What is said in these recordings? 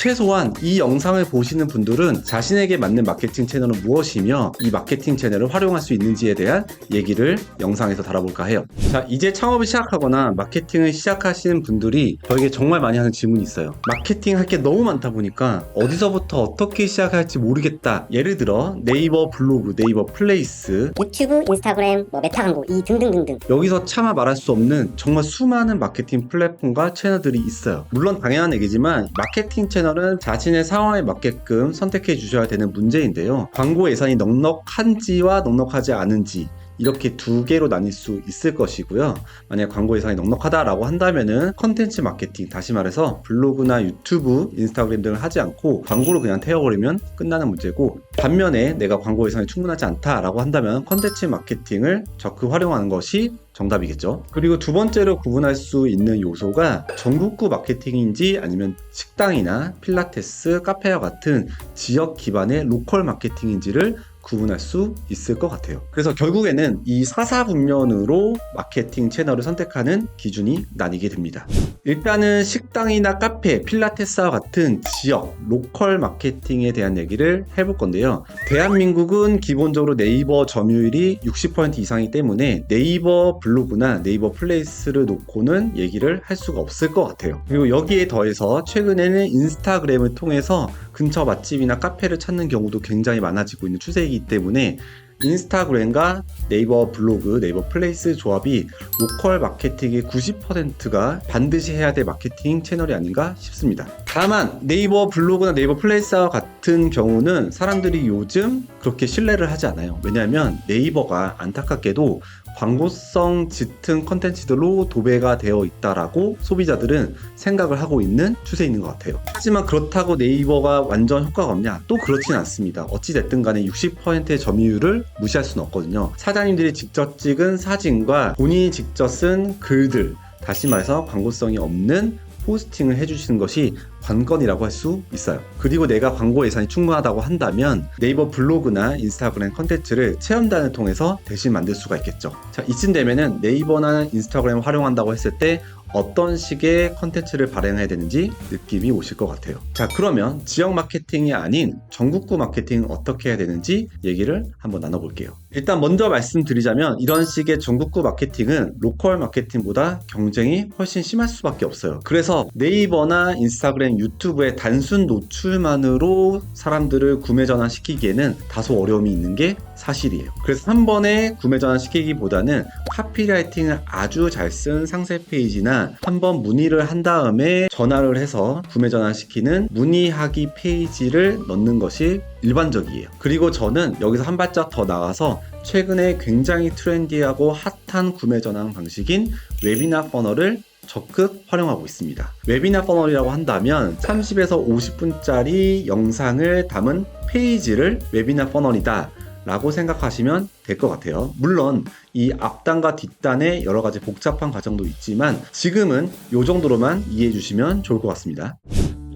최소한 이 영상을 보시는 분들은 자신에게 맞는 마케팅 채널은 무엇이며 이 마케팅 채널을 활용할 수 있는지에 대한 얘기를 영상에서 다뤄볼까 해요. 자, 이제 창업을 시작하거나 마케팅을 시작하시는 분들이 저에게 정말 많이 하는 질문이 있어요. 마케팅 할 게 너무 많다 보니까 어디서부터 어떻게 시작할지 모르겠다. 예를 들어 네이버 블로그, 네이버 플레이스, 유튜브, 인스타그램, 메타 광고 이 등등등등. 여기서 차마 말할 수 없는 정말 수많은 마케팅 플랫폼과 채널들이 있어요. 물론 당연한 얘기지만 마케팅 채널은 자신의 상황에 맞게끔 선택해 주셔야 되는 문제인데요. 광고 예산이 넉넉한지와 넉넉하지 않은지 이렇게 두 개로 나뉠 수 있을 것이고요. 만약 광고 예산이 넉넉하다라고 한다면은 컨텐츠 마케팅, 다시 말해서 블로그나 유튜브, 인스타그램 등을 하지 않고 광고를 그냥 태워버리면 끝나는 문제고, 반면에 내가 광고 예산이 충분하지 않다라고 한다면 컨텐츠 마케팅을 적극 활용하는 것이 정답이겠죠. 그리고 두 번째로 구분할 수 있는 요소가 전국구 마케팅인지 아니면 식당이나 필라테스, 카페와 같은 지역 기반의 로컬 마케팅인지를 구분할 수 있을 것 같아요. 그래서 결국에는 이 사사분면으로 마케팅 채널을 선택하는 기준이 나뉘게 됩니다. 일단은 식당이나 카페, 필라테스와 같은 지역, 로컬 마케팅에 대한 얘기를 해볼 건데요. 대한민국은 기본적으로 네이버 점유율이 60% 이상이기 때문에 네이버 블로그나 네이버 플레이스를 놓고는 얘기를 할 수가 없을 것 같아요. 그리고 여기에 더해서 최근에는 인스타그램을 통해서 근처 맛집이나 카페를 찾는 경우도 굉장히 많아지고 있는 추세이기 때문에 인스타그램과 네이버 블로그, 네이버 플레이스 조합이 로컬 마케팅의 90%가 반드시 해야 될 마케팅 채널이 아닌가 싶습니다. 다만 네이버 블로그나 네이버 플레이스와 같은 경우는 사람들이 요즘 그렇게 신뢰를 하지 않아요. 왜냐하면 네이버가 안타깝게도 광고성 짙은 컨텐츠들로 도배가 되어 있다라고 소비자들은 생각을 하고 있는 추세에 있는 것 같아요. 하지만 그렇다고 네이버가 완전 효과가 없냐? 또 그렇진 않습니다. 어찌됐든 간에 60%의 점유율을 무시할 수는 없거든요. 사장님들이 직접 찍은 사진과 본인이 직접 쓴 글들, 다시 말해서 광고성이 없는 포스팅을 해주시는 것이 관건이라고 할 수 있어요. 그리고 내가 광고 예산이 충분하다고 한다면 네이버 블로그나 인스타그램 컨텐츠를 체험단을 통해서 대신 만들 수가 있겠죠. 자, 이쯤 되면은 네이버나 인스타그램을 활용한다고 했을 때 어떤 식의 컨텐츠를 발행해야 되는지 느낌이 오실 것 같아요. 자, 그러면 지역 마케팅이 아닌 전국구 마케팅은 어떻게 해야 되는지 얘기를 한번 나눠볼게요. 일단 먼저 말씀드리자면 이런 식의 전국구 마케팅은 로컬 마케팅보다 경쟁이 훨씬 심할 수밖에 없어요. 그래서 네이버나 인스타그램, 유튜브의 단순 노출만으로 사람들을 구매 전환시키기에는 다소 어려움이 있는 게 사실이에요. 그래서 한 번에 구매 전환시키기보다는 카피라이팅을 아주 잘 쓴 상세 페이지나 한번 문의를 한 다음에 전화를 해서 구매 전환시키는 문의하기 페이지를 넣는 것이 일반적이에요. 그리고 저는 여기서 한 발짝 더 나가서 최근에 굉장히 트렌디하고 핫한 구매 전환 방식인 웨비나 퍼널을 적극 활용하고 있습니다. 웨비나 퍼널이라고 한다면 30에서 50분짜리 영상을 담은 페이지를 웨비나 퍼널이다 라고 생각하시면 될 것 같아요. 물론 이 앞단과 뒷단에 여러 가지 복잡한 과정도 있지만 지금은 이 정도로만 이해해 주시면 좋을 것 같습니다.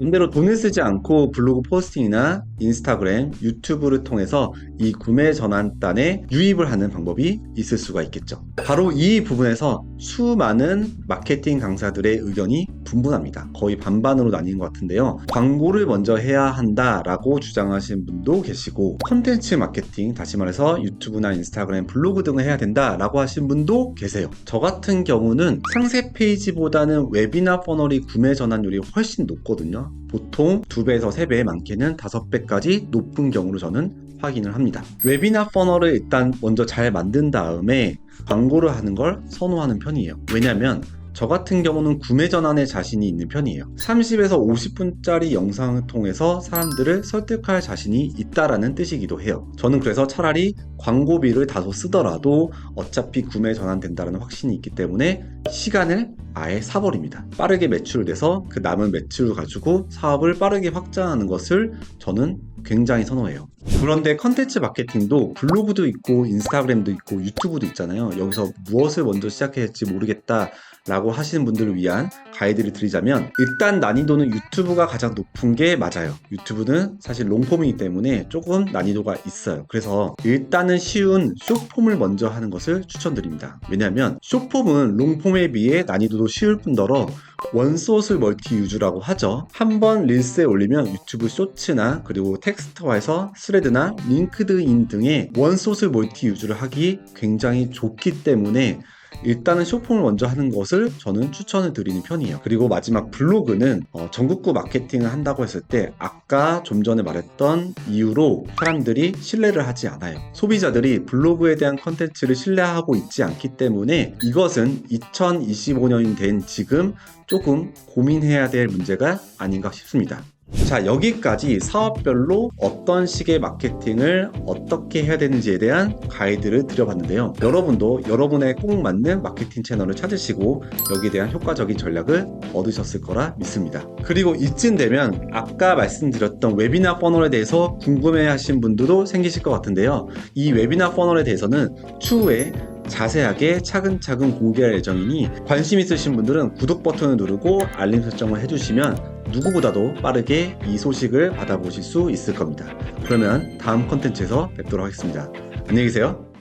반대로 돈을 쓰지 않고 블로그 포스팅이나 인스타그램, 유튜브를 통해서 이 구매 전환단에 유입을 하는 방법이 있을 수가 있겠죠. 바로 이 부분에서 수많은 마케팅 강사들의 의견이 분분합니다. 거의 반반으로 나뉜 것 같은데요. 광고를 먼저 해야 한다라고 주장하시는 분도 계시고, 콘텐츠 마케팅, 다시 말해서 유튜브나 인스타그램, 블로그 등을 해야 된다라고 하신 분도 계세요. 저 같은 경우는 상세 페이지보다는 웨비나 퍼널이 구매 전환율이 훨씬 높거든요. 보통 2배에서 3배, 많게는 5배까지 높은 경우로 저는 확인을 합니다. 웨비나 퍼널을 일단 먼저 잘 만든 다음에 광고를 하는 걸 선호하는 편이에요. 왜냐면 저 같은 경우는 구매 전환에 자신이 있는 편이에요. 30에서 50분짜리 영상을 통해서 사람들을 설득할 자신이 있다라는 뜻이기도 해요. 저는 그래서 차라리 광고비를 다소 쓰더라도 어차피 구매 전환된다는 확신이 있기 때문에 시간을 아예 사버립니다. 빠르게 매출돼서 그 남은 매출을 가지고 사업을 빠르게 확장하는 것을 저는 굉장히 선호해요. 그런데 컨텐츠 마케팅도 블로그도 있고 인스타그램도 있고 유튜브도 있잖아요. 여기서 무엇을 먼저 시작해야 할지 모르겠다 라고 하시는 분들을 위한 가이드를 드리자면, 일단 난이도는 유튜브가 가장 높은 게 맞아요. 유튜브는 사실 롱폼이기 때문에 조금 난이도가 있어요. 그래서 일단은 쉬운 숏폼을 먼저 하는 것을 추천드립니다. 왜냐하면 숏폼은 롱폼에 비해 난이도도 쉬울 뿐더러 원소스 멀티 유즈라고 하죠. 한번 릴스에 올리면 유튜브 쇼츠나 그리고 텍스트화에서 스레드나 링크드인 등의 원소스 멀티 유즈를 하기 굉장히 좋기 때문에 일단은 숏폼을 먼저 하는 것을 저는 추천을 드리는 편이에요. 그리고 마지막 블로그는 전국구 마케팅을 한다고 했을 때 아까 좀 전에 말했던 이유로 사람들이 신뢰를 하지 않아요. 소비자들이 블로그에 대한 컨텐츠를 신뢰하고 있지 않기 때문에 이것은 2025년이 된 지금 조금 고민해야 될 문제가 아닌가 싶습니다. 자, 여기까지 사업별로 어떤 식의 마케팅을 어떻게 해야 되는지에 대한 가이드를 드려봤는데요. 여러분도 여러분에 꼭 맞는 마케팅 채널을 찾으시고 여기에 대한 효과적인 전략을 얻으셨을 거라 믿습니다. 그리고 이쯤 되면 아까 말씀드렸던 웨비나 퍼널에 대해서 궁금해하신 분들도 생기실 것 같은데요. 이 웨비나 퍼널에 대해서는 추후에 자세하게 차근차근 공개할 예정이니 관심 있으신 분들은 구독 버튼을 누르고 알림 설정을 해주시면 누구보다도 빠르게 이 소식을 받아보실 수 있을 겁니다. 그러면 다음 컨텐츠에서 뵙도록 하겠습니다. 안녕히 계세요.